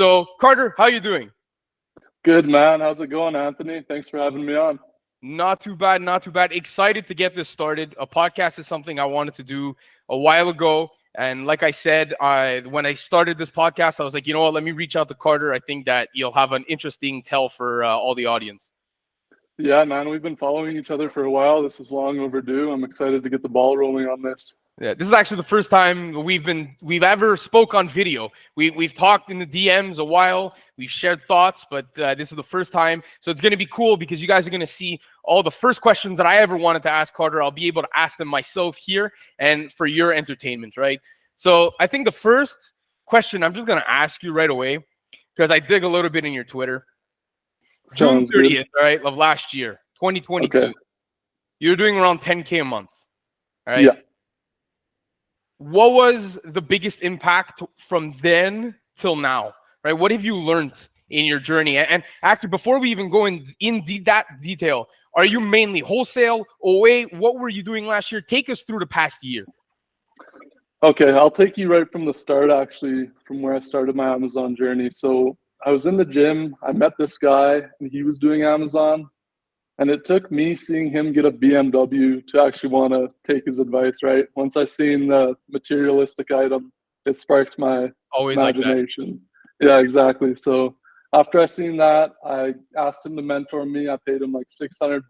So, Carter, how you doing? Good, man. How's it going, Anthony? Thanks for having me on. Not too bad, not too bad. Excited to get this started. A podcast is something I wanted to do a while ago. And like I said, when I started this podcast, I was like, you know what, let me reach out to Carter. I think that you'll have an interesting tell for all the audience. Yeah, man, we've been following each other for a while. This was long overdue. I'm excited to get the ball rolling on this. Yeah, this is actually the first time we've ever spoke on video. We've talked in the DMs a while. We've shared thoughts, but this is the first time. So it's going to be cool because you guys are going to see all the first questions that I ever wanted to ask Carter. I'll be able to ask them myself here and for your entertainment, right? So I think the first question I'm just going to ask you right away because I dig a little bit in your Twitter. June 30th, all right, of last year, 2022. Okay. You're doing around 10K a month, all right? Yeah. What was the biggest impact from then till now, right? What have you learned in your journey? And actually, before we even go in that detail, are you mainly wholesale, OA? What were you doing last year? Take us through the past year. Okay, I'll take you right from the start, actually, from where I started my Amazon journey. So I was in the gym. I met this guy, and he was doing Amazon. And it took me seeing him get a BMW to actually want to take his advice, right? Once I seen the materialistic item, it sparked my imagination. Like yeah, exactly. So after I seen that, I asked him to mentor me. I paid him like $600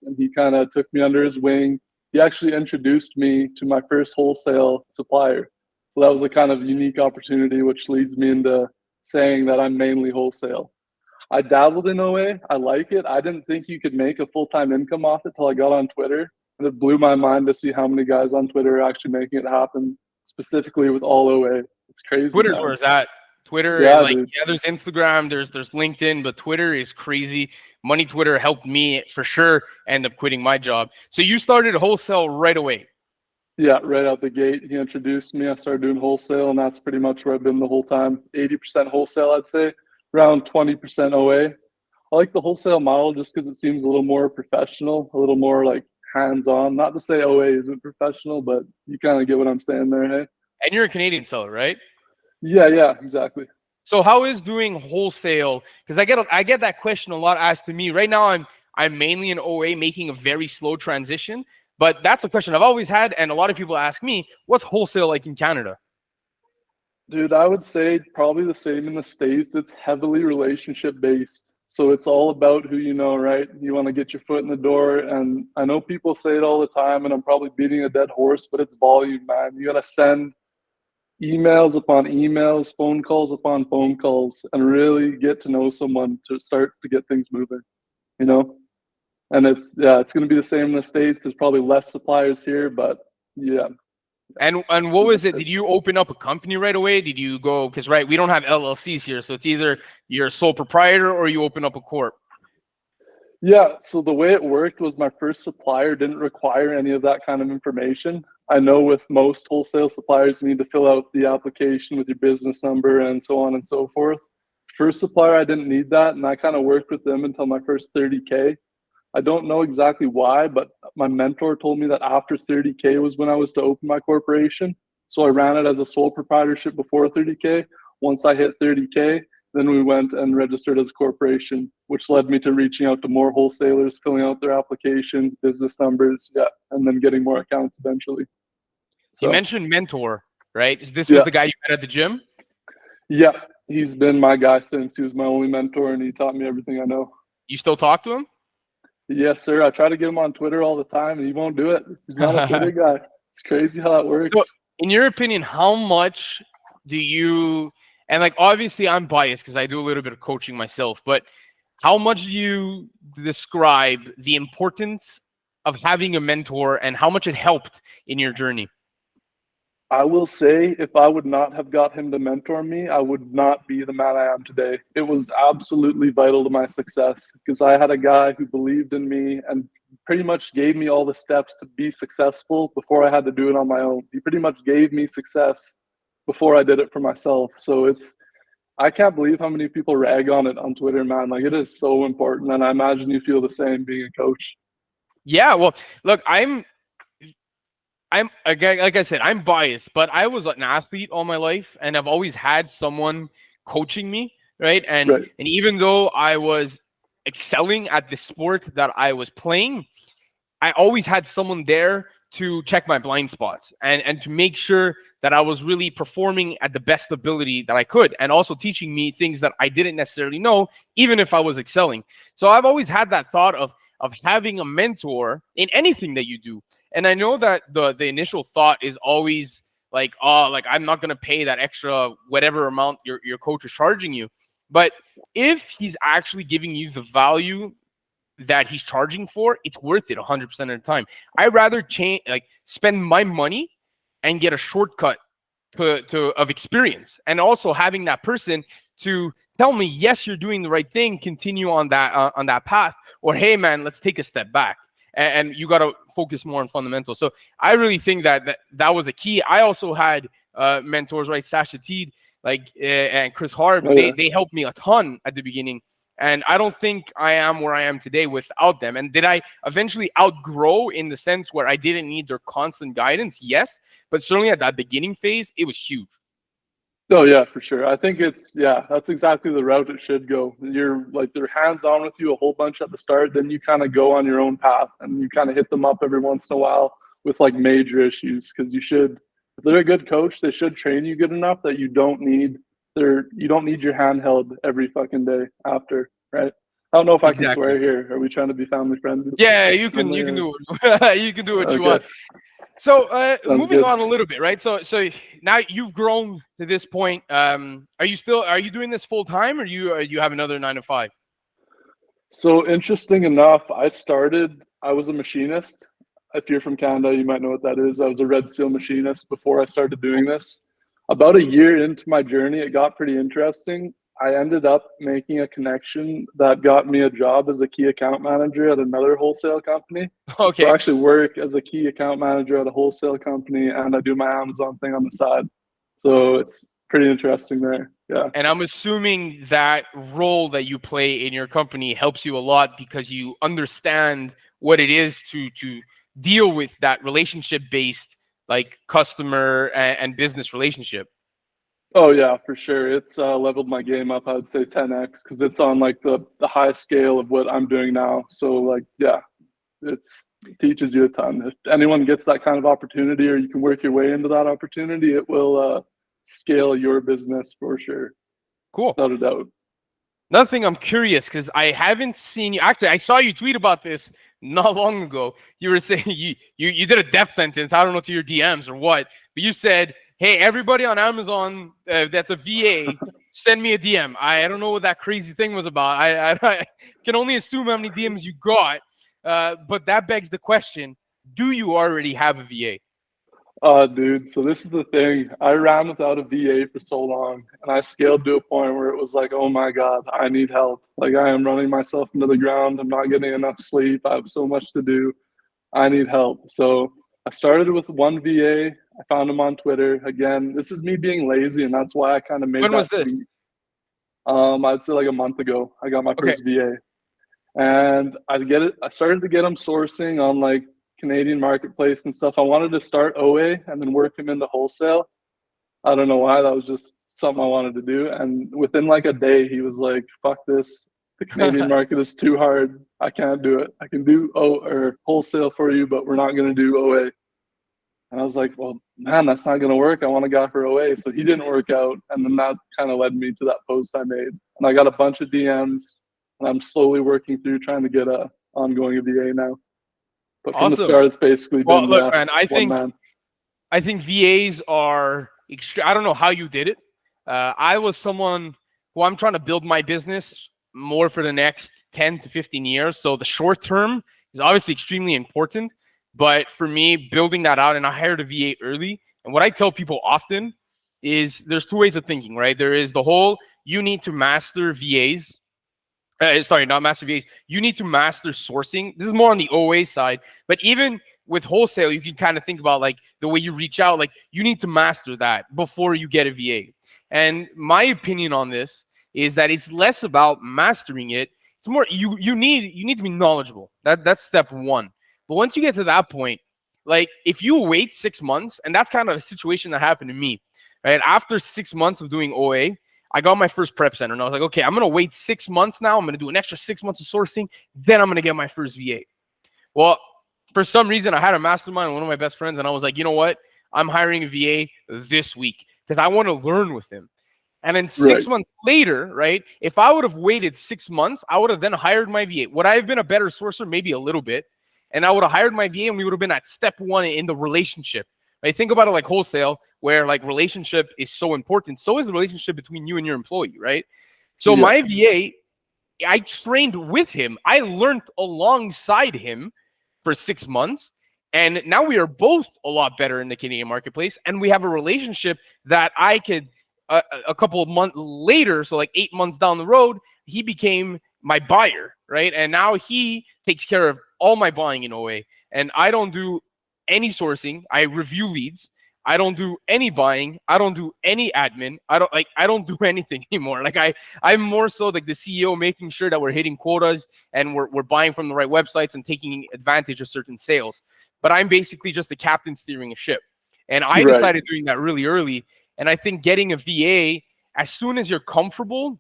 and he kind of took me under his wing. He actually introduced me to my first wholesale supplier. So that was a kind of unique opportunity, which leads me into saying that I'm mainly wholesale. I dabbled in OA. I like it. I didn't think you could make a full-time income off it till I got on Twitter. And it blew my mind to see how many guys on Twitter are actually making it happen, specifically with all OA. It's crazy. Twitter's where it's at. Twitter, yeah, there's Instagram, there's LinkedIn, but Twitter is crazy. Money Twitter helped me for sure end up quitting my job. So you started wholesale right away. Yeah, right out the gate. He introduced me. I started doing wholesale, and that's pretty much where I've been the whole time. 80% wholesale, I'd say. Around 20% OA. I like the wholesale model just because it seems a little more professional, a little more like hands-on. Not to say OA isn't professional, but you kind of get what I'm saying there, hey? And you're a Canadian seller, right? Yeah, exactly. So how is doing wholesale? Because I get that question a lot asked to me. Right now, I'm mainly in OA, making a very slow transition. But that's a question I've always had, and a lot of people ask me, what's wholesale like in Canada? Dude, I would say probably the same in the States. It's heavily relationship based. So it's all about who you know, right? You want to get your foot in the door. And I know people say it all the time, and I'm probably beating a dead horse, but it's volume, man. You got to send emails upon emails, phone calls upon phone calls, and really get to know someone to start to get things moving, you know? And it's going to be the same in the States. There's probably less suppliers here, but yeah. And what was it? Did you open up a company right away? Did you go, because right, we don't have LLCs here, so it's either you're a sole proprietor or you open up a corp. Yeah, so the way it worked was my first supplier didn't require any of that kind of information. I know with most wholesale suppliers, you need to fill out the application with your business number and so on and so forth. First supplier, I didn't need that, and I kind of worked with them until my first 30K. I don't know exactly why, but my mentor told me that after 30K was when I was to open my corporation. So I ran it as a sole proprietorship before 30K. Once I hit 30K, then we went and registered as a corporation, which led me to reaching out to more wholesalers, filling out their applications, business numbers, yeah, and then getting more accounts eventually. So you mentioned mentor, right? Is this with the guy you met at the gym? Yeah, he's been my guy since. He was my only mentor, and he taught me everything I know. You still talk to him? Yes, sir. I try to get him on Twitter all the time, and he won't do it. He's not a Twitter guy. It's crazy how that works. So, in your opinion, how much do you, and like obviously I'm biased because I do a little bit of coaching myself, but how much do you describe the importance of having a mentor and how much it helped in your journey? I will say, if I would not have got him to mentor me, I would not be the man I am today. It was absolutely vital to my success because I had a guy who believed in me and pretty much gave me all the steps to be successful before I had to do it on my own. He pretty much gave me success before I did it for myself. So I can't believe how many people rag on it on Twitter, man. Like, it is so important. And I imagine you feel the same being a coach. Yeah, well, look, I'm like I said, I'm biased, but I was an athlete all my life, and I've always had someone coaching me, right? And Right. even though I was excelling at the sport that I was playing, I always had someone there to check my blind spots and to make sure that I was really performing at the best ability that I could, and also teaching me things that I didn't necessarily know, even if I was excelling. So I've always had that thought of having a mentor in anything that you do. And I know that the initial thought is always like, oh, like I'm not gonna pay that extra whatever amount your coach is charging you. But if he's actually giving you the value that he's charging for, it's worth it 100% of the time. I'd rather spend my money and get a shortcut of experience, and also having that person to tell me, yes, you're doing the right thing, continue on that path, or hey man, let's take a step back and you got to focus more on fundamentals. So I really think that was a key. I also had mentors, right? Sasha Teed, and Chris Harbs. Oh, yeah. They helped me a ton at the beginning. And I don't think I am where I am today without them. And did I eventually outgrow in the sense where I didn't need their constant guidance? Yes. But certainly at that beginning phase, it was huge. Oh yeah, for sure. I think that's exactly the route it should go. You're like, they're hands-on with you a whole bunch at the start, then you kind of go on your own path and you kind of hit them up every once in a while with like major issues. Because if they're a good coach, they should train you good enough that you don't need your hand held every fucking day after, right? I don't know if I can Exactly. swear here. Are we trying to be family friendly? Yeah, you can do it. You can do what you want. Okay, So sounds moving good. on a little bit, right? So now you've grown to this point. Are you doing this full time, or you have another 9 to 5? So interesting enough, I was a machinist. If you're from Canada, you might know what that is. I was a Red Seal machinist before I started doing this. About a year into my journey, it got pretty interesting. I ended up making a connection that got me a job as a key account manager at another wholesale company. So I Okay. actually work as a key account manager at a wholesale company, and I do my Amazon thing on the side. So it's pretty interesting there. Yeah. And I'm assuming that role that you play in your company helps you a lot because you understand what it is to deal with that relationship based, like customer and business relationship. Oh yeah, for sure. It's leveled my game up. I would say 10x because it's on like the high scale of what I'm doing now. So like, yeah, it teaches you a ton. If anyone gets that kind of opportunity, or you can work your way into that opportunity, it will scale your business for sure, Cool. without a doubt. Another thing, I'm curious because I haven't seen you. Actually, I saw you tweet about this not long ago. You were saying you did a death sentence. I don't know, to your DMs or what, but you said, "Hey, everybody on Amazon that's a VA, send me a DM." I don't know what that crazy thing was about. I can only assume how many DMs you got, but that begs the question: do you already have a VA? Dude, so this is the thing. I ran without a VA for so long, and I scaled to a point where it was like, oh my God, I need help. Like, I am running myself into the ground. I'm not getting enough sleep. I have so much to do. I need help. So I started with one VA. I found him on Twitter. Again, this is me being lazy, and that's why I kind of made When was that this? tweet. I'd say like a month ago, I got my Okay. first VA. And I started to get him sourcing on like Canadian marketplace and stuff. I wanted to start OA and then work him into wholesale. I don't know why. That was just something I wanted to do. And within like a day, he was like, fuck this. The Canadian market is too hard. I can't do it. I can do wholesale for you, but we're not going to do OA. And I was like, well, man, that's not going to work. I want a guy for OA. So he didn't work out. And then that kind of led me to that post I made. And I got a bunch of DMs, and I'm slowly working through trying to get a ongoing VA now. But from the Awesome. start, it's basically Well, been look, man, one man. I think VAs are I don't know how you did it. I was someone who I'm trying to build my business more for the next 10 to 15 years. So the short term is obviously extremely important. But for me, building that out, and I hired a VA early. And what I tell people often is there's two ways of thinking, right? There is the whole, you need to master VAs. Sorry, not master VAs. You need to master sourcing. This is more on the OA side. But even with wholesale, you can kind of think about like the way you reach out. Like, you need to master that before you get a VA. And my opinion on this is that it's less about mastering it. It's more you need to be knowledgeable. That's step one. But once you get to that point, like if you wait 6 months, and that's kind of a situation that happened to me, right? After 6 months of doing OA, I got my first prep center, and I was like, okay, I'm going to wait 6 months now. I'm going to do an extra 6 months of sourcing. Then I'm going to get my first VA. Well, for some reason, I had a mastermind with one of my best friends, and I was like, you know what? I'm hiring a VA this week because I want to learn with him. And then 6 months later, right, if I would have waited 6 months, I would have then hired my VA. Would I have been a better sourcer? Maybe a little bit. And I would have hired my VA, and we would have been at step 1 in the relationship. Right? Think about it like wholesale, where like relationship is so important. So is the relationship between you and your employee, right? So my VA, I trained with him. I learned alongside him for 6 months. And now we are both a lot better in the Canadian marketplace. And we have a relationship that I could, a couple of months later, so like 8 months down the road, he became my buyer, right? And now he takes care of all my buying in OA. And I don't do any sourcing. I review leads. I don't do any buying. I don't do any admin. I don't do anything anymore. Like I'm more so like the CEO, making sure that we're hitting quotas and we're buying from the right websites and taking advantage of certain sales. But I'm basically just the captain steering a ship. And I decided doing that really early. And I think getting a VA as soon as you're comfortable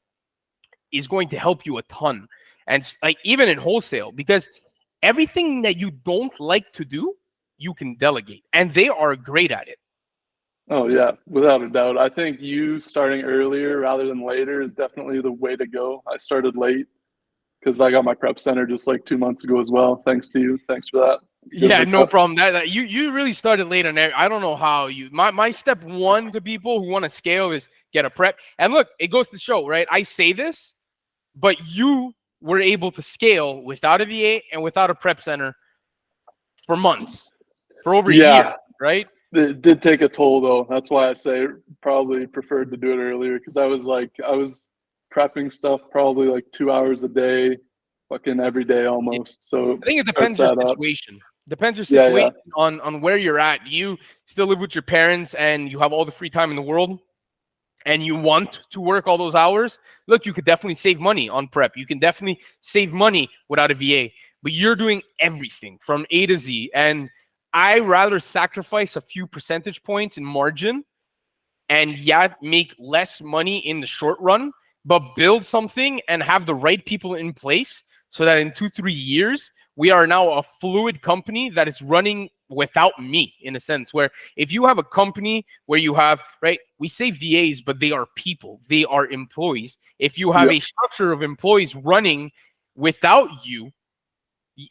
is going to help you a ton. And like even in wholesale, because everything that you don't like to do, you can delegate, and they are great at it. Oh yeah, without a doubt. I think you starting earlier rather than later is definitely the way to go. I started late because I got my prep center just like 2 months ago as well. Thanks to you. Thanks for that. Yeah, no problem. That you really started late on that. I don't know how you. My step 1 to people who want to scale is get a prep. And look, it goes to show, right? I say this, but you were able to scale without a VA and without a prep center for months, for over a year, right? It did take a toll though. That's why I say probably preferred to do it earlier, because I was prepping stuff probably like 2 hours a day, fucking every day almost. So I think it depends your situation. Depends your situation on where you're at. Do you still live with your parents and you have all the free time in the world and you want to work all those hours? Look, you could definitely save money on prep. You can definitely save money without a VA, but you're doing everything from A to Z. And I rather sacrifice a few percentage points in margin and make less money in the short run, but build something and have the right people in place so that in 2-3 years, we are now a fluid company that is running without me, in a sense, where if you have a company where you have, right, we say VAs, but they are people, they are employees. If you have a structure of employees running without you,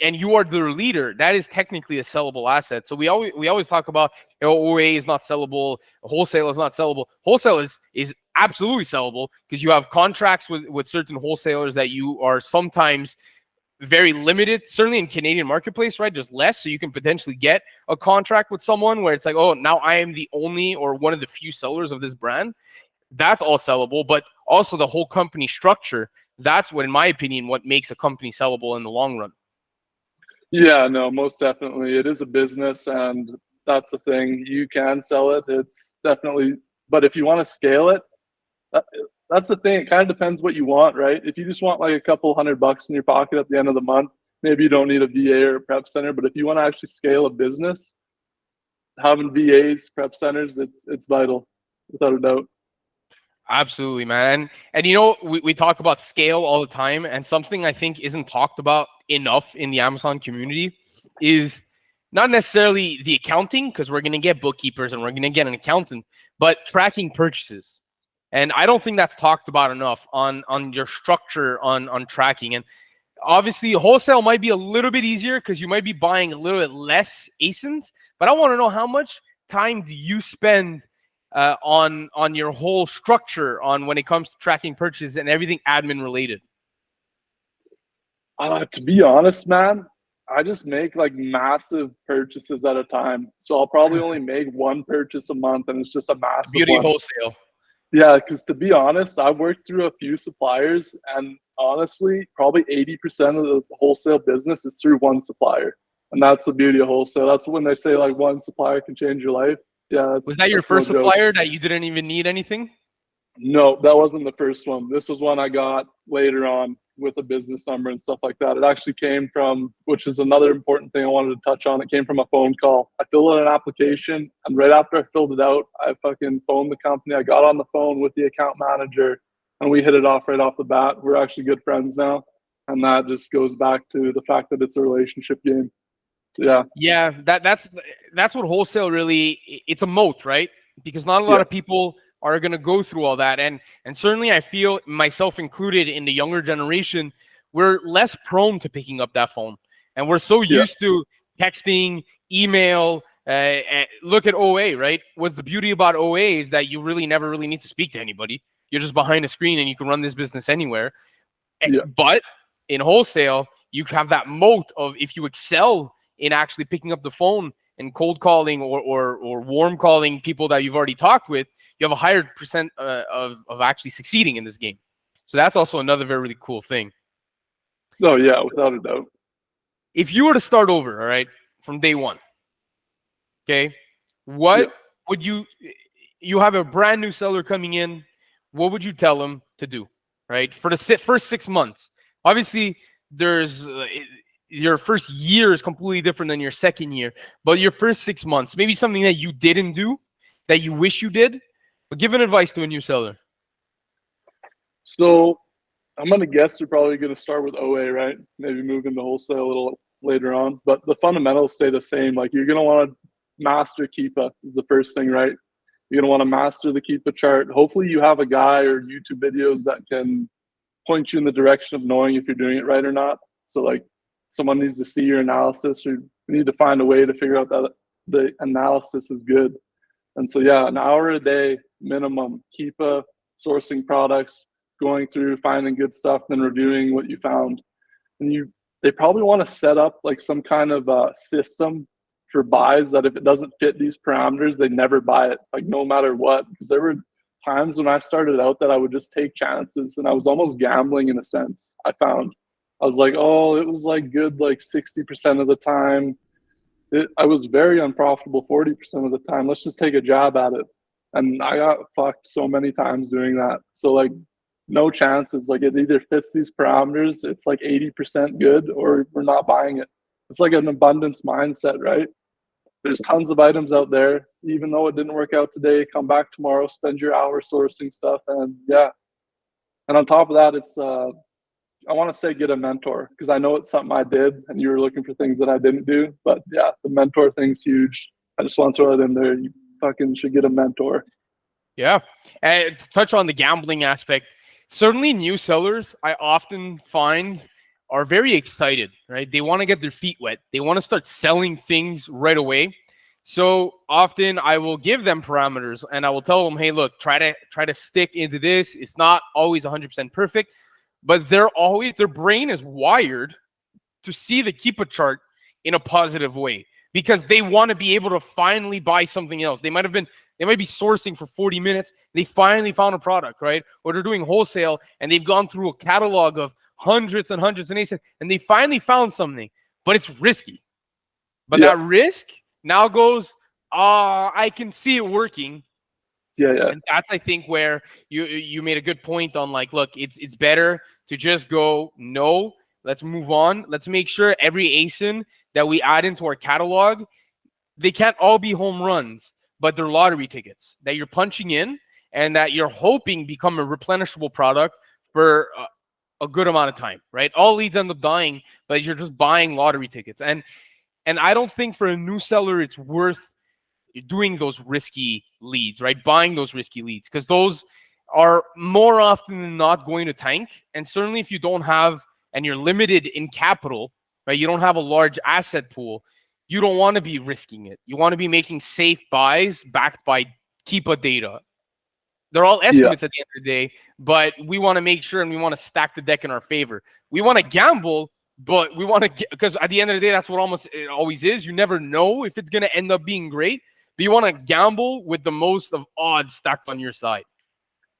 and you are the leader, that is technically a sellable asset. So we always talk about, you know, OA is not sellable, wholesale is not sellable. Wholesale is absolutely sellable because you have contracts with certain wholesalers that you are sometimes very limited, certainly in Canadian marketplace, right? Just less. So you can potentially get a contract with someone where it's like, oh, now I am the only or one of the few sellers of this brand. That's all sellable, but also the whole company structure. That's what, in my opinion, what makes a company sellable in the long run. Yeah, no, most definitely. It is a business, and that's the thing. You can sell it. It's definitely, but if you want to scale it, that's the thing. It kind of depends what you want, right? If you just want like a couple $100 in your pocket at the end of the month, maybe you don't need a VA or a prep center. But if you want to actually scale a business, having VAs, prep centers, it's vital, without a doubt. Absolutely, man. And you know, we talk about scale all the time, and something I think isn't talked about enough in the Amazon community is not necessarily the accounting, because we're going to get bookkeepers and we're going to get an accountant, but tracking purchases. And I don't think that's talked about enough on your structure on tracking. And obviously, wholesale might be a little bit easier because you might be buying a little bit less ASINs, but I want to know, how much time do you spend on your whole structure on when it comes to tracking purchases and everything admin related? To be honest, man, I just make like massive purchases at a time. So I'll probably only make one purchase a month, and it's just a massive Beauty one. wholesale. Yeah, because to be honest, I've worked through a few suppliers, and honestly, probably 80% of the wholesale business is through one supplier. And that's the beauty of wholesale. That's when they say like one supplier can change your life. Yeah. Was that your first supplier that you didn't even need anything? No, that wasn't the first one. This was one I got later on with a business number and stuff like that. It actually came from, which is another important thing I wanted to touch on. It came from a phone call. I filled out an application, and right after I filled it out, I fucking phoned the company. I got on the phone with the account manager, and we hit it off right off the bat. We're actually good friends now, and that just goes back to the fact that it's a relationship game. Yeah. Yeah, that's what wholesale really, it's a moat, right? Because not a lot of people are going to go through all that. And certainly I feel, myself included, in the younger generation, we're less prone to picking up that phone. And we're so used to texting, email, look at OA, right? What's the beauty about OA is that you really never really need to speak to anybody. You're just behind a screen and you can run this business anywhere. But in wholesale, you have that moat of, if you excel in actually picking up the phone and cold calling or warm calling people that you've already talked with, you have a higher percent of actually succeeding in this game. So that's also another very, really cool thing. Oh, yeah, without a doubt. If you were to start over, all right, from day one, okay, what would you have a brand new seller coming in, what would you tell them to do, right? For the first 6 months. Obviously, there's your first year is completely different than your second year, but your first 6 months, maybe something that you didn't do that you wish you did, but give an advice to a new seller. So I'm going to guess you're probably going to start with OA, right? Maybe move into wholesale a little later on, but the fundamentals stay the same. Like, you're going to want to master Keepa is the first thing, right? You're going to want to master the Keepa chart. Hopefully you have a guy or YouTube videos that can point you in the direction of knowing if you're doing it right or not. So like, someone needs to see your analysis, or you need to find a way to figure out that the analysis is good. And so, yeah, an hour a day minimum, Keepa, sourcing products, going through, finding good stuff, then reviewing what you found. And they probably want to set up like some kind of system for buys that if it doesn't fit these parameters, they never buy it, like no matter what. Because there were times when I started out that I would just take chances, and I was almost gambling in a sense. I found I was like, oh, it was like good like 60% of the time. I was very unprofitable 40% of the time. Let's just take a jab at it. And I got fucked so many times doing that. So like, no chances. Like, it either fits these parameters, it's like 80% good, or we're not buying it. It's like an abundance mindset, right? There's tons of items out there. Even though it didn't work out today, come back tomorrow, spend your hour sourcing stuff. And yeah. And on top of that, it's, I want to say get a mentor, because I know it's something I did and you were looking for things that I didn't do. But yeah, the mentor thing's huge. I just want to throw it in there. You fucking should get a mentor. Yeah. And to touch on the gambling aspect, certainly new sellers, I often find, are very excited, right? They want to get their feet wet. They want to start selling things right away. So often I will give them parameters and I will tell them, hey, look, try to stick into this. It's not always 100% perfect, but their brain is wired to see the Keepa chart in a positive way, because they want to be able to finally buy something else. They might be sourcing for 40 minutes. They finally found a product, right? Or they're doing wholesale and they've gone through a catalog of hundreds and hundreds and they finally found something, but it's risky. But that risk now goes, I can see it working. Yeah. And that's, I think, where you made a good point on, like, look, it's better to just go, no, let's move on. Let's make sure every ASIN that we add into our catalog, they can't all be home runs, but they're lottery tickets that you're punching in and that you're hoping become a replenishable product for a good amount of time, right? All leads end up dying, but you're just buying lottery tickets. And I don't think for a new seller, it's worth doing those risky leads, right? Buying those risky leads, because those are more often than not going to tank. And certainly if you don't have, and you're limited in capital, right? You don't have a large asset pool. You don't want to be risking it. You want to be making safe buys backed by Keepa data. They're all estimates at the end of the day, but we want to make sure and we want to stack the deck in our favor. We want to gamble, but we want to, because at the end of the day, that's what it always is. You never know if it's going to end up being great, but you want to gamble with the most of odds stacked on your side.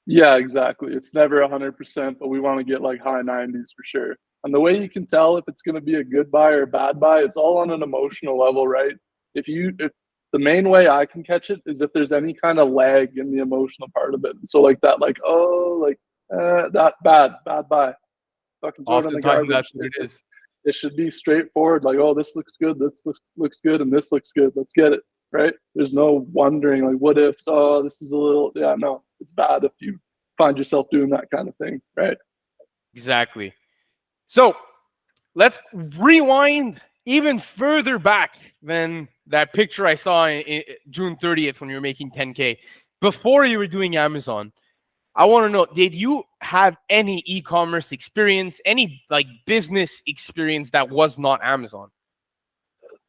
Yeah, exactly. It's never 100%, but we want to get like high 90s for sure. And the way you can tell if it's going to be a good buy or a bad buy, it's all on an emotional level, right? If the main way I can catch it is if there's any kind of lag in the emotional part of it. So like that, like, oh, like that bad buy. Fucking throw it in the garbage. That's what it is. It should be straightforward, like, oh, this looks good, this looks good, and this looks good. Let's get it, right? There's no wondering, like, what if, oh, this is a little, no, it's bad if you find yourself doing that kind of thing, right? Exactly. So let's rewind even further back than that picture I saw in June 30th when you were making 10K. Before you were doing Amazon, I want to know, did you have any e-commerce experience, any like business experience that was not Amazon?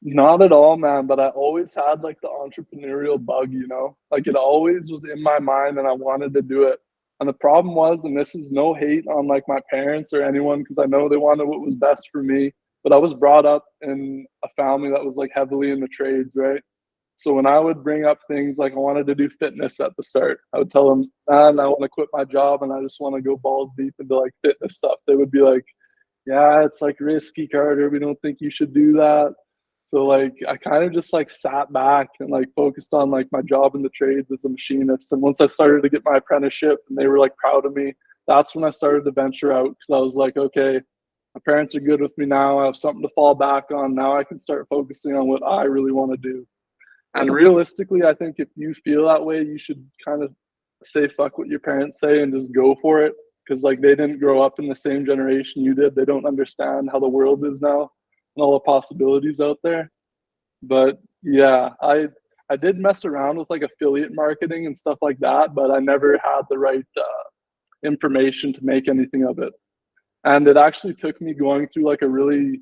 Not at all, man. But I always had like the entrepreneurial bug, you know, like it always was in my mind and I wanted to do it. And the problem was, and this is no hate on like my parents or anyone, because I know they wanted what was best for me, but I was brought up in a family that was like heavily in the trades, right? So when I would bring up things like I wanted to do fitness at the start, I would tell them, man, I want to quit my job and I just want to go balls deep into like fitness stuff. They would be like, yeah, it's like risky, Carter. We don't think you should do that. So like I kind of just like sat back and like focused on like my job in the trades as a machinist. And once I started to get my apprenticeship and they were like proud of me, that's when I started to venture out, because I was like, okay, my parents are good with me now. I have something to fall back on. Now I can start focusing on what I really want to do. And realistically, I think if you feel that way, you should kind of say fuck what your parents say and just go for it. Because like they didn't grow up in the same generation you did. They don't understand how the world is now and all the possibilities out there. But yeah, I did mess around with like affiliate marketing and stuff like that, but I never had the right information to make anything of it. And it actually took me going through like a really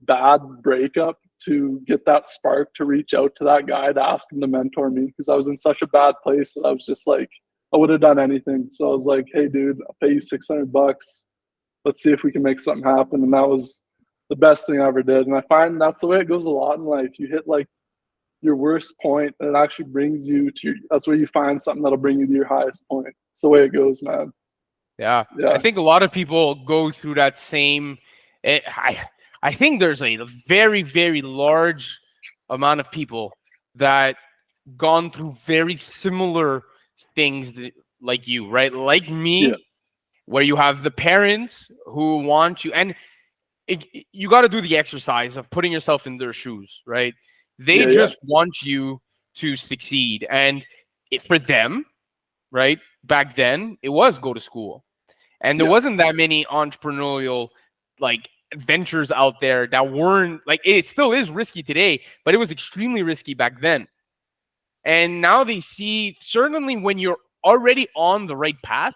bad breakup to get that spark to reach out to that guy to ask him to mentor me, because I was in such a bad place that I was just like, I would have done anything. So I was like, hey dude, I'll pay you $600. Let's see if we can make something happen. And that was the best thing I ever did. And I find that's the way it goes a lot in life. You hit like your worst point and it actually brings you to your, that's where you find something that'll bring you to your highest point. It's the way it goes, man. Yeah. I think a lot of people go through that same. I think there's a very, very large amount of people that gone through very similar things like you, right? Like me, where you have the parents who want you, and you got to do the exercise of putting yourself in their shoes, right? They just want you to succeed. And for them, right, back then, it was go to school. And there wasn't that many entrepreneurial, like, ventures out there that weren't, like, it still is risky today, but it was extremely risky back then. And now they see, certainly when you're already on the right path,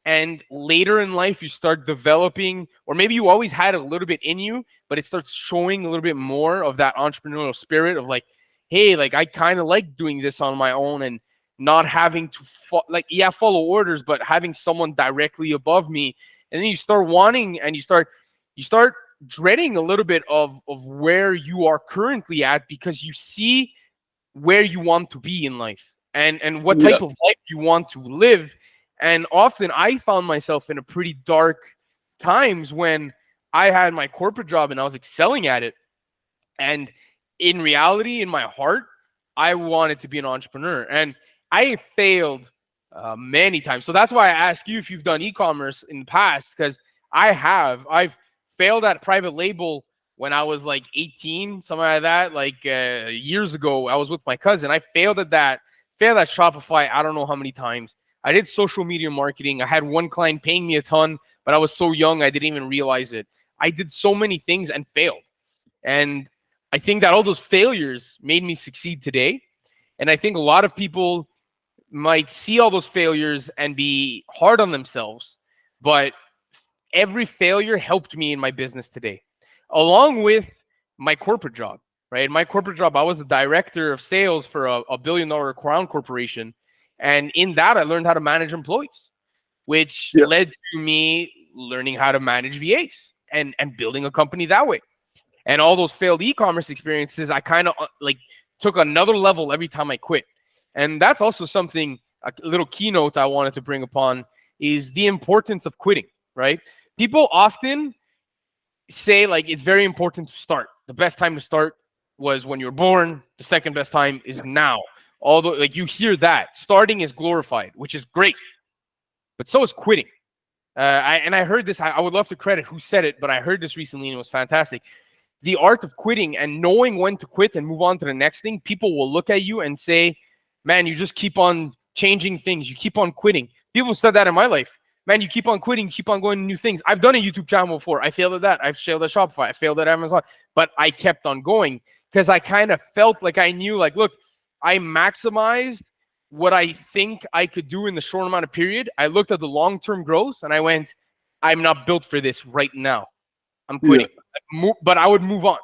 and later in life you start developing, or maybe you always had a little bit in you, but it starts showing a little bit more of that entrepreneurial spirit of like, hey, like I kind of like doing this on my own and not having to follow orders, but having someone directly above me. And then you start wanting, and you start dreading a little bit of where you are currently at, because you see where you want to be in life and what type of life you want to live. And often I found myself in a pretty dark times when I had my corporate job and I was excelling at it. And in reality, in my heart, I wanted to be an entrepreneur. And I failed many times. So that's why I ask you if you've done e-commerce in the past, because I've failed at private label when I was like 18, something like that. Like years ago, I was with my cousin. I failed at that. Failed at Shopify, I don't know how many times. I did social media marketing. I had one client paying me a ton, but I was so young, I didn't even realize it. I did so many things and failed. And I think that all those failures made me succeed today. And I think a lot of people might see all those failures and be hard on themselves, but every failure helped me in my business today, along with my corporate job, right? My corporate job, I was the director of sales for a $1 billion crown corporation. And in that, I learned how to manage employees, which led to me learning how to manage VAs and building a company that way. And all those failed e-commerce experiences, I kind of like took another level every time I quit. And that's also something, a little keynote I wanted to bring upon, is the importance of quitting, right? People often say like it's very important to start. The best time to start was when you're born. The second best time is now. Although, like, you hear that starting is glorified, which is great, but so is quitting. I heard this. I would love to credit who said it, but I heard this recently and it was fantastic. The art of quitting and knowing when to quit and move on to the next thing. People will look at you and say, "Man, you just keep on changing things. You keep on quitting. People said that in my life. Man, you keep on quitting, you keep on going to new things. I've done a YouTube channel before. I failed at that. I've failed at Shopify. I failed at Amazon. But I kept on going because I kind of felt like I knew, like, look, I maximized what I think I could do in the short amount of period. I looked at the long-term growth and I went, I'm not built for this right now. I'm quitting. Yeah. But I would move on.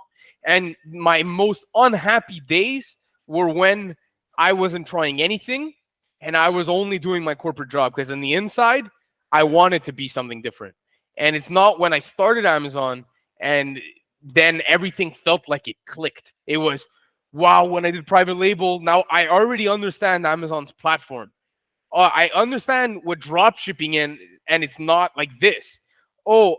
And my most unhappy days were when I wasn't trying anything and I was only doing my corporate job, because on the inside, I wanted to be something different. And it's not when I started Amazon and then everything felt like it clicked. It was, wow, when I did private label, now I already understand Amazon's platform. I understand what drop shipping and it's not like this. Oh,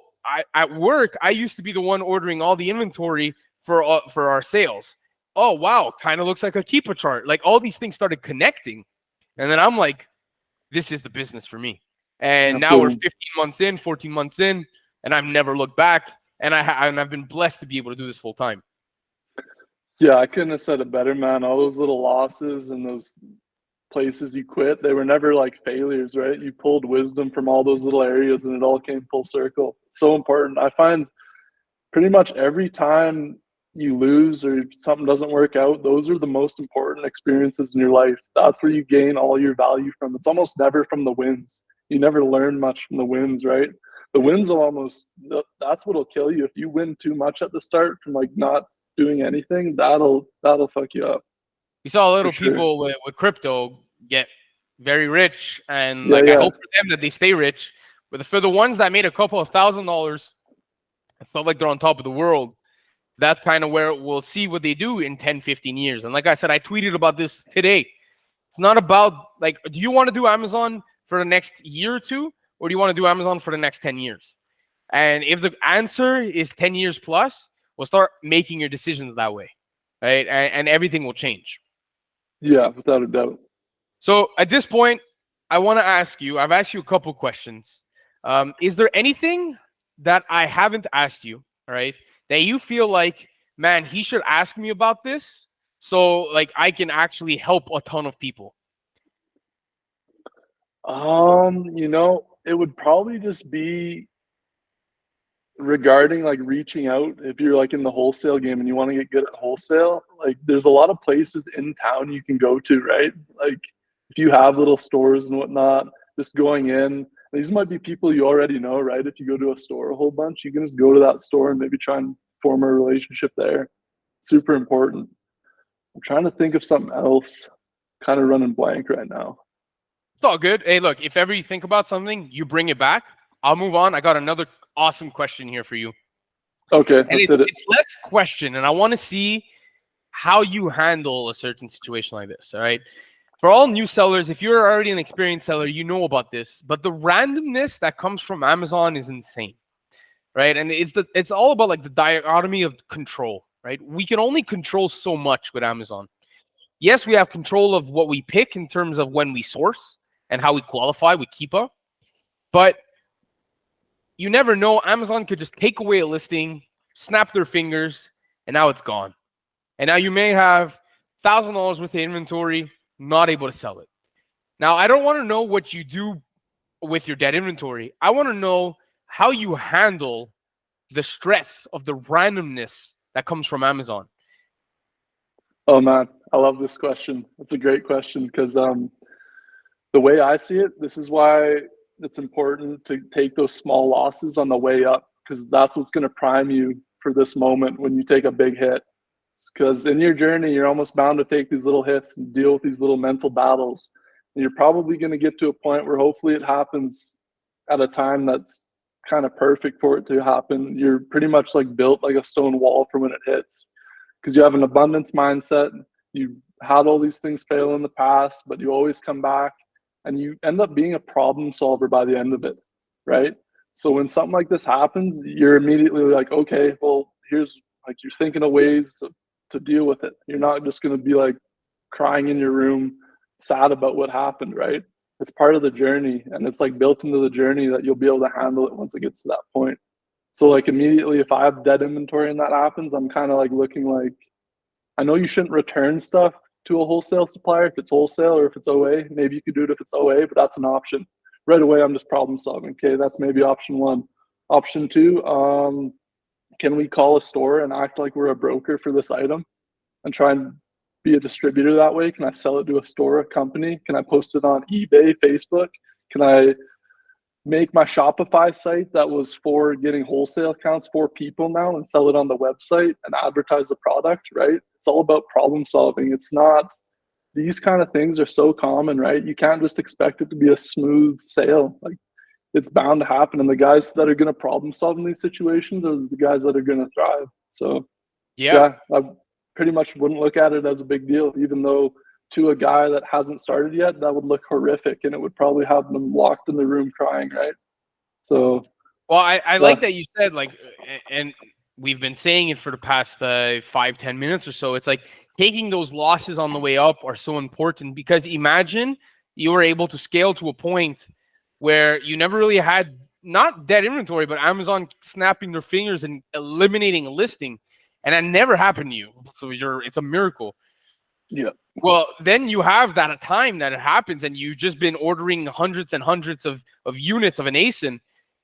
at work, I used to be the one ordering all the inventory for our sales. Oh, wow, kind of looks like a Keepa chart. Like all these things started connecting. And then I'm like, this is the business for me. And now we're 15 months in, 14 months in, and I've never looked back. And I've been blessed to be able to do this full time. Yeah, I couldn't have said it better, man. All those little losses and those places you quit, they were never like failures, right? You pulled wisdom from all those little areas and it all came full circle. It's so important. I find pretty much every time you lose or something doesn't work out, those are the most important experiences in your life. That's where you gain all your value from. It's almost never from the wins. You never learn much from the wins, right? The wins will almost, that's what'll kill you. If you win too much at the start from like not doing anything, that'll fuck you up. We saw little people with crypto get very rich, and I hope for them that they stay rich. But for the ones that made a couple of $1,000s, I felt like they're on top of the world. That's kind of where we'll see what they do in 10, 15 years. And like I said, I tweeted about this today. It's not about like, do you want to do Amazon for the next year or two, or do you want to do Amazon for the next 10 years? And if the answer is 10 years plus, we'll start making your decisions that way, right? And everything will change. Yeah, without a doubt. So at this point, I want to ask you, I've asked you a couple questions. Is there anything that I haven't asked you, all right, that you feel like, man, he should ask me about this so like I can actually help a ton of people? You know, it would probably just be regarding like reaching out. If you're like in the wholesale game and you want to get good at wholesale, like there's a lot of places in town you can go to, right? Like if you have little stores and whatnot, just going in, these might be people you already know, right? If you go to a store a whole bunch, you can just go to that store and maybe try and form a relationship there. Super important. I'm trying to think of something else, kind of running blank right now. It's all good. Hey, look, if ever you think about something, you bring it back. I'll move on. I got another awesome question here for you. Okay, and it's less question, and I want to see how you handle a certain situation like this, all right? For all new sellers, if you're already an experienced seller, you know about this, but the randomness that comes from Amazon is insane, right? And it's all about like the dichotomy of control, right? We can only control so much with Amazon. Yes, we have control of what we pick in terms of when we source and how we qualify with Keepa, but you never know. Amazon could just take away a listing, snap their fingers, and now it's gone. And now you may have $1,000 worth of inventory, not able to sell it. Now, I don't want to know what you do with your dead inventory. I want to know how you handle the stress of the randomness that comes from Amazon. Oh man, I love this question. It's a great question because the way I see it, this is why it's important to take those small losses on the way up, because that's what's going to prime you for this moment when you take a big hit. Because in your journey, you're almost bound to take these little hits and deal with these little mental battles. And you're probably going to get to a point where hopefully it happens at a time that's kind of perfect for it to happen. You're pretty much like built like a stone wall for when it hits, because you have an abundance mindset. You had all these things fail in the past, but you always come back and you end up being a problem solver by the end of it, right? So when something like this happens, you're immediately like, okay, well, here's like, you're thinking of ways to deal with it. You're not just going to be like crying in your room, sad about what happened, right? It's part of the journey, and it's like built into the journey that you'll be able to handle it once it gets to that point. So like immediately, if I have dead inventory and that happens, I'm kind of like looking like, I know you shouldn't return stuff to a wholesale supplier if it's wholesale, or if it's OA. Maybe you could do it if it's OA, but that's an option. Right away, I'm just problem solving. Okay, that's maybe option one. Option two, can we call a store and act like we're a broker for this item and try and be a distributor that way? Can I sell it to a store, a company? Can I post it on eBay, Facebook? Can I make my Shopify site that was for getting wholesale accounts for people now and sell it on the website and advertise the product, right? It's all about problem solving. It's not, these kind of things are so common, right? You can't just expect it to be a smooth sale. Like, it's bound to happen. And the guys that are going to problem solve in these situations are the guys that are going to thrive. So yeah, I pretty much wouldn't look at it as a big deal, even though to a guy that hasn't started yet, that would look horrific, and it would probably have them locked in the room crying, right? So, well, I like that you said, like, and we've been saying it for the past 5-10 minutes or so. It's like taking those losses on the way up are so important, because imagine you were able to scale to a point where you never really had, not dead inventory, but Amazon snapping their fingers and eliminating a listing, and that never happened to you. So it's a miracle. yeah. Well, then you have that time that it happens, and you've just been ordering hundreds and hundreds of units of an ASIN,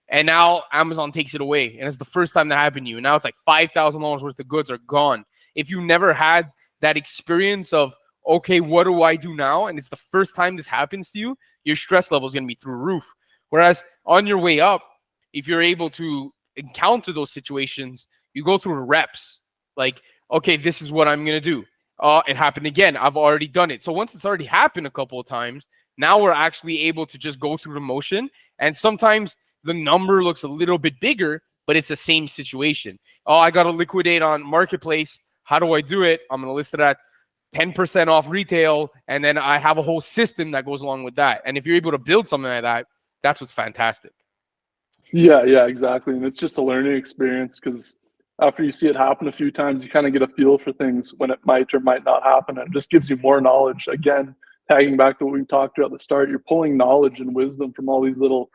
and now Amazon takes it away, and it's the first time that happened to you. Now it's like $5,000 worth of goods are gone. If you never had that experience of, okay, what do I do now? And it's the first time this happens to you, your stress level is going to be through the roof. Whereas on your way up, if you're able to encounter those situations, you go through the reps. Like, okay, this is what I'm going to do. It happened again. I've already done it. So once it's already happened a couple of times, now we're actually able to just go through the motion. And sometimes the number looks a little bit bigger, but it's the same situation. Oh, I got to liquidate on Marketplace. How do I do it? I'm going to list it at 10% off retail. And then I have a whole system that goes along with that. And if you're able to build something like that, that's what's fantastic. Yeah, exactly. And it's just a learning experience, because after you see it happen a few times, you kind of get a feel for things when it might or might not happen. And it just gives you more knowledge. Again, tagging back to what we talked about at the start, you're pulling knowledge and wisdom from all these little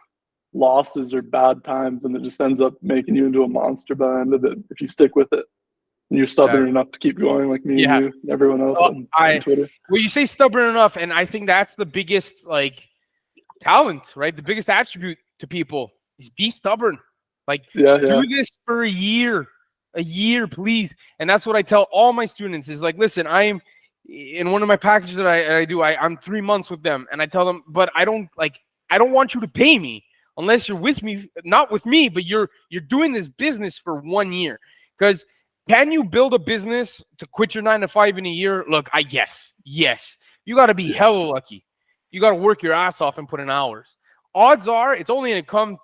losses or bad times, and it just ends up making you into a monster by the end of it if you stick with it. And you're stubborn enough to keep going, like me and you and everyone else on Twitter. Well, you say stubborn enough, and I think that's the biggest, like, talent, right? The biggest attribute to people is be stubborn. Like, do this for a year, please. And that's what I tell all my students is, like, listen, I am in one of my packages that I do, I'm 3 months with them, and I tell them, but I don't want you to pay me unless you're with me, not with me, but you're doing this business for 1 year. Because can you build a business to quit your 9-to-5 in a year? Look, yes. You got to be hella lucky. You got to work your ass off and put in hours. Odds are it's only going to come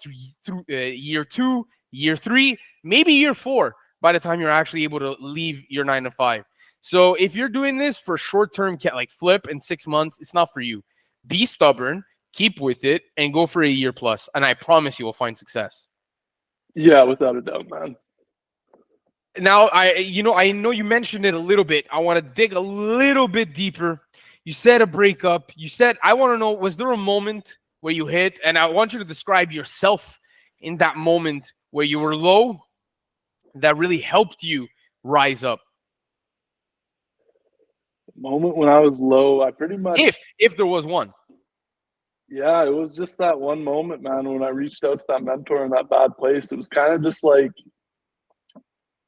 through year 2, year 3, maybe year 4 by the time you're actually able to leave your 9-to-5. So if you're doing this for short-term, like flip in 6 months, it's not for you. Be stubborn, keep with it, and go for a year plus. And I promise you will find success. Yeah, without a doubt, man. Now, I know you mentioned it a little bit. I want to dig a little bit deeper. You said a breakup. You said, I want to know, was there a moment where you hit, and I want you to describe yourself in that moment where you were low that really helped you rise up? The moment when I was low, I pretty much... If there was one. Yeah, it was just that one moment, man, when I reached out to that mentor in that bad place. It was kind of just like,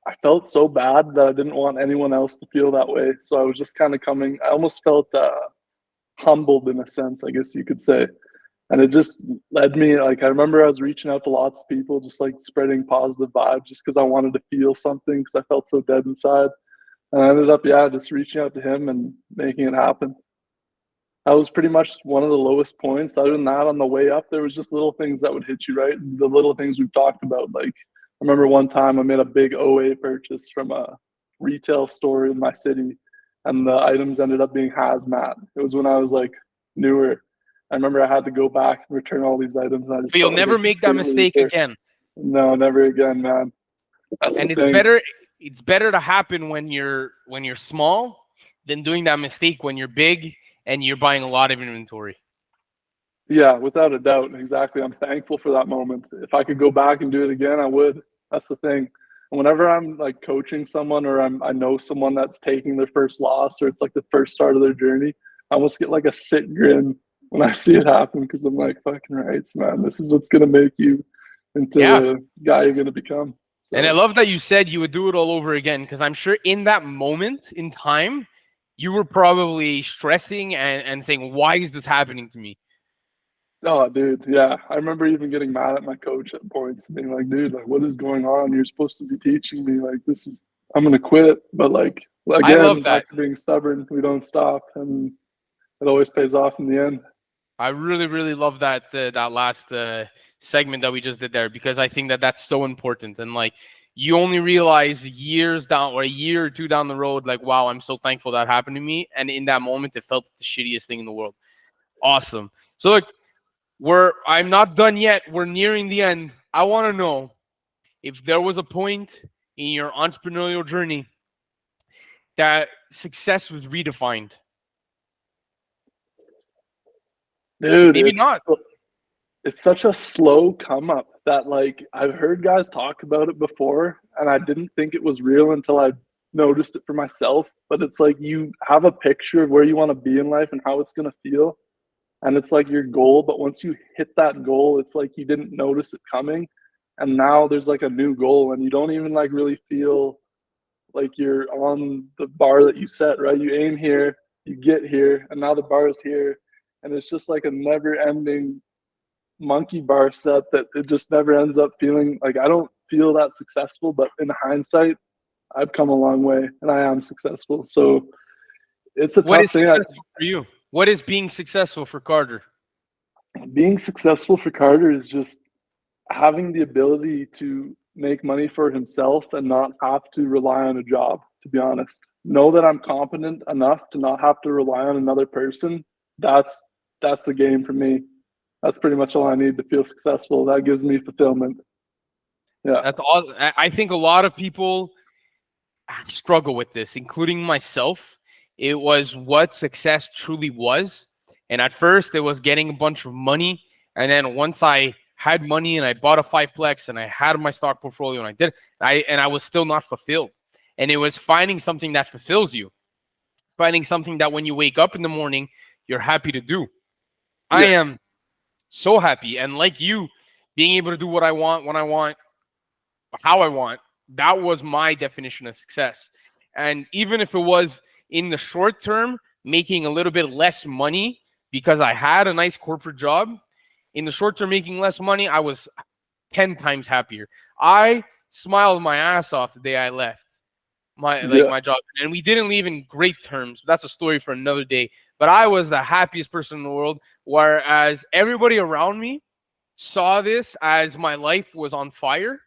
I felt so bad that I didn't want anyone else to feel that way. So I was just kind of I almost felt humbled in a sense, I guess you could say. And it just led me, like, I remember I was reaching out to lots of people, just like spreading positive vibes just because I wanted to feel something, because I felt so dead inside. And I ended up, just reaching out to him and making it happen. That was pretty much one of the lowest points. Other than that, on the way up, there was just little things that would hit you, right? The little things we've talked about. Like, I remember one time I made a big OA purchase from a retail store in my city, and the items ended up being hazmat. It was when I was like newer. I remember I had to go back and return all these items. And I just but you'll never make that mistake again. No, never again, man. And it's better to happen when you're small than doing that mistake when you're big and you're buying a lot of inventory. Yeah, without a doubt. Exactly. I'm thankful for that moment. If I could go back and do it again, I would. That's the thing. whenever I'm like coaching someone or I know someone that's taking their first loss or it's like the first start of their journey, I almost get like a sick grin when I see it happen because I'm like, fucking rights, man. This is what's gonna make you into Yeah. the guy you're gonna become. So. And I love that you said you would do it all over again, because I'm sure in that moment in time, you were probably stressing and saying, why is this happening to me? Oh, dude, yeah. I remember even getting mad at my coach at points, being like, dude, like, what is going on? You're supposed to be teaching me. Like, I'm going to quit. But, like, I love again, that. back to being stubborn, we don't stop. And it always pays off in the end. I really, really love that that last segment that we just did there, because I think that that's so important. And like, you only realize years down or a year or two down the road, like, wow, I'm so thankful that happened to me. And in that moment, it felt the shittiest thing in the world. Awesome. So look, I'm not done yet. We're nearing the end. I want to know if there was a point in your entrepreneurial journey that success was redefined. Dude, Maybe not. it's such a slow come up that, like, I've heard guys talk about it before and I didn't think it was real until I noticed it for myself. But it's like you have a picture of where you want to be in life and how it's going to feel. And it's like your goal, but once you hit that goal, it's like you didn't notice it coming. And now there's like a new goal and you don't even like really feel like you're on the bar that you set, right? You aim here, you get here, and now the bar is here. And it's just like a never ending monkey bar set that it just never ends up feeling like I don't feel that successful. But in hindsight, I've come a long way and I am successful. So it's a What tough is thing. successful for you? What is being successful for Carter? Being successful for Carter is just having the ability to make money for himself and not have to rely on a job, to be honest. Know that I'm competent enough to not have to rely on another person. That's the game for me. That's pretty much all I need to feel successful. That gives me fulfillment. Yeah. That's all. I think a lot of people struggle with this, including myself. It was what success truly was. And at first, it was getting a bunch of money. And then once I had money and I bought a fiveplex and I had my stock portfolio and I was still not fulfilled. And it was finding something that fulfills you, finding something that when you wake up in the morning, you're happy to do. Yeah. I am so happy. And like you, being able to do what I want, when I want, how I want, that was my definition of success. And even if it was in the short term, making a little bit less money because I had a nice corporate job, in the short term, making less money, I was 10 times happier. I smiled my ass off the day I left my job. And we didn't leave in great terms. That's a story for another day. But I was the happiest person in the world, whereas everybody around me saw this as my life was on fire.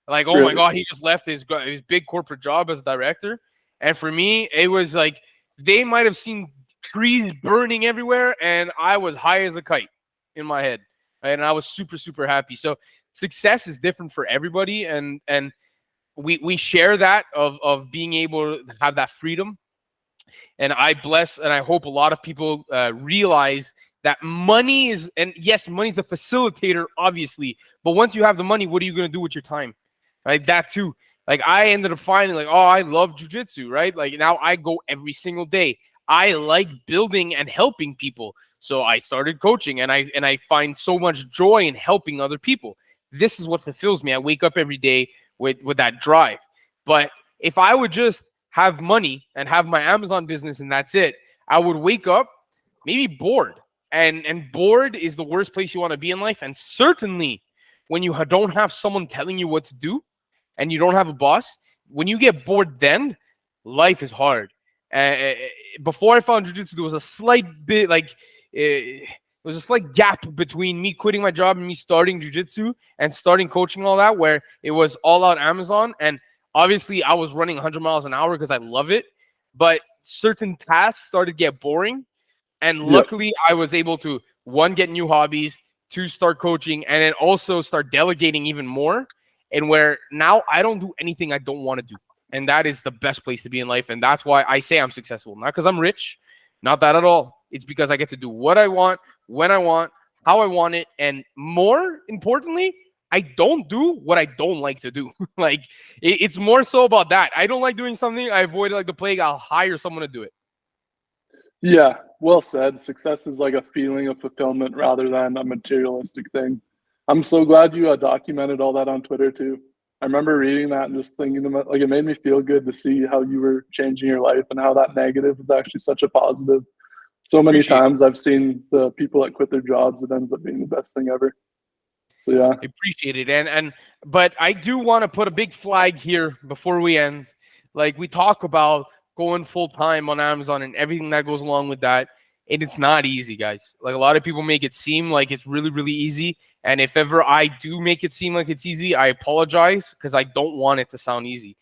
Like, oh my God, he just left his big corporate job as director. And for me, it was like they might have seen trees burning everywhere, and I was high as a kite in my head. Right? And I was super, super happy. So success is different for everybody. And we share that of being able to have that freedom. And I bless and I hope a lot of people realize that money is, and yes, money is a facilitator, obviously. But once you have the money, what are you going to do with your time? Right? That too. Like I ended up finding like, oh, I love jujitsu, right? Like now I go every single day. I like building and helping people. So I started coaching and I find so much joy in helping other people. This is what fulfills me. I wake up every day with that drive. But if I would just have money and have my Amazon business and that's it, I would wake up maybe bored. And bored is the worst place you want to be in life. And certainly when you don't have someone telling you what to do and you don't have a boss, when you get bored, then life is hard. Before I found jiu-jitsu, there was a slight bit like there was a slight gap between me quitting my job and me starting jiu-jitsu and starting coaching and all that, where it was all out Amazon. And obviously I was running 100 miles an hour because I love it, but certain tasks started to get boring. And luckily I was able to, one, get new hobbies, two, start coaching, and then also start delegating even more. And where now I don't do anything I don't want to do. And that is the best place to be in life. And that's why I say I'm successful. Not because I'm rich. Not that at all. It's because I get to do what I want, when I want, how I want it. And more importantly, I don't do what I don't like to do. Like it's more so about that. I don't like doing something, I avoid it like the plague. I'll hire someone to do it. Yeah, well said. Success is like a feeling of fulfillment rather than a materialistic thing. I'm so glad you documented all that on Twitter too. I remember reading that and just thinking about, like, it made me feel good to see how you were changing your life and how that negative was actually such a positive. So many Appreciate times I've seen the people that quit their jobs, it ends up being the best thing ever. So yeah. it. Appreciate it. But I do want to put a big flag here before we end. Like we talk about going full time on Amazon and everything that goes along with that. And it's not easy, guys. Like a lot of people make it seem like it's really, really easy. And if ever I do make it seem like it's easy, I apologize because I don't want it to sound easy.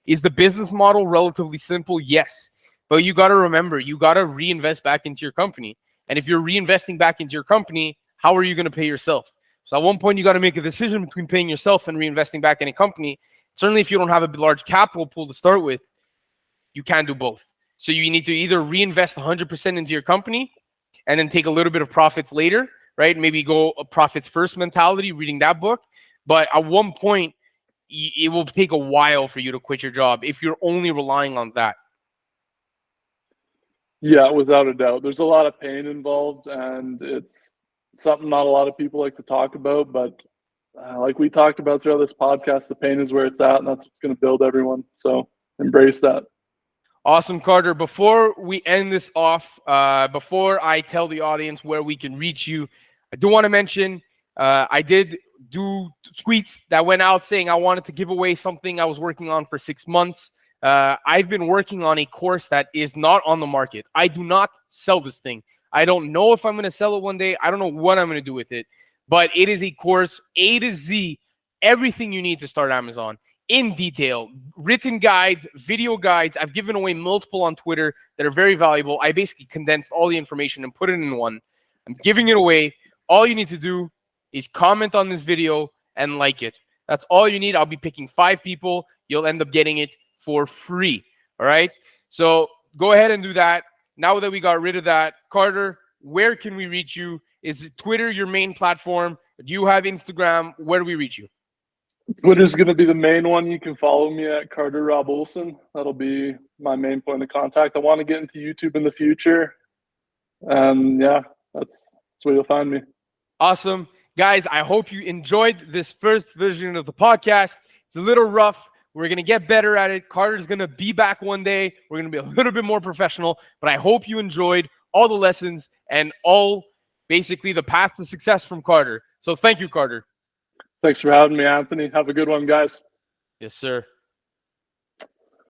Is the business model relatively simple? Yes. But you got to remember, you got to reinvest back into your company. And if you're reinvesting back into your company, how are you going to pay yourself? So at one point, you got to make a decision between paying yourself and reinvesting back in a company. Certainly, if you don't have a large capital pool to start with, you can't do both. So you need to either reinvest 100% into your company and then take a little bit of profits later, right? Maybe go a profits first mentality, reading that book. But at one point, it will take a while for you to quit your job if you're only relying on that. Yeah, without a doubt. There's a lot of pain involved, and it's something not a lot of people like to talk about. But like we talked about throughout this podcast, the pain is where it's at, and that's what's going to build everyone. So embrace that. Awesome, Carter. Before we end this off, before I tell the audience where we can reach you, I do want to mention I did do tweets that went out saying I wanted to give away something I was working on for 6 months. I've been working on a course that is not on the market. I do not sell this thing. I don't know if I'm going to sell it one day. I don't know what I'm going to do with it, but it is a course A to Z, everything you need to start Amazon in detail, written guides, video guides. I've given away multiple on Twitter that are very valuable. I basically condensed all the information and put it in one. I'm giving it away. All you need to do is comment on this video and like it. That's all you need. I'll be picking 5 people. You'll end up getting it for free. All right. So go ahead and do that. Now that we got rid of that, Carter, where can we reach you? Is Twitter your main platform? Do you have Instagram? Where do we reach you? Twitter's going to be the main one. You can follow me at Carter Rob Olson. That'll be my main point of contact. I want to get into YouTube in the future. Yeah, that's where you'll find me. Awesome. Guys, I hope you enjoyed this first version of the podcast. It's a little rough. We're going to get better at it. Carter's going to be back one day. We're going to be a little bit more professional, but I hope you enjoyed all the lessons and all basically the path to success from Carter. So thank you, Carter. Thanks for having me, Anthony. Have a good one, guys. Yes, sir.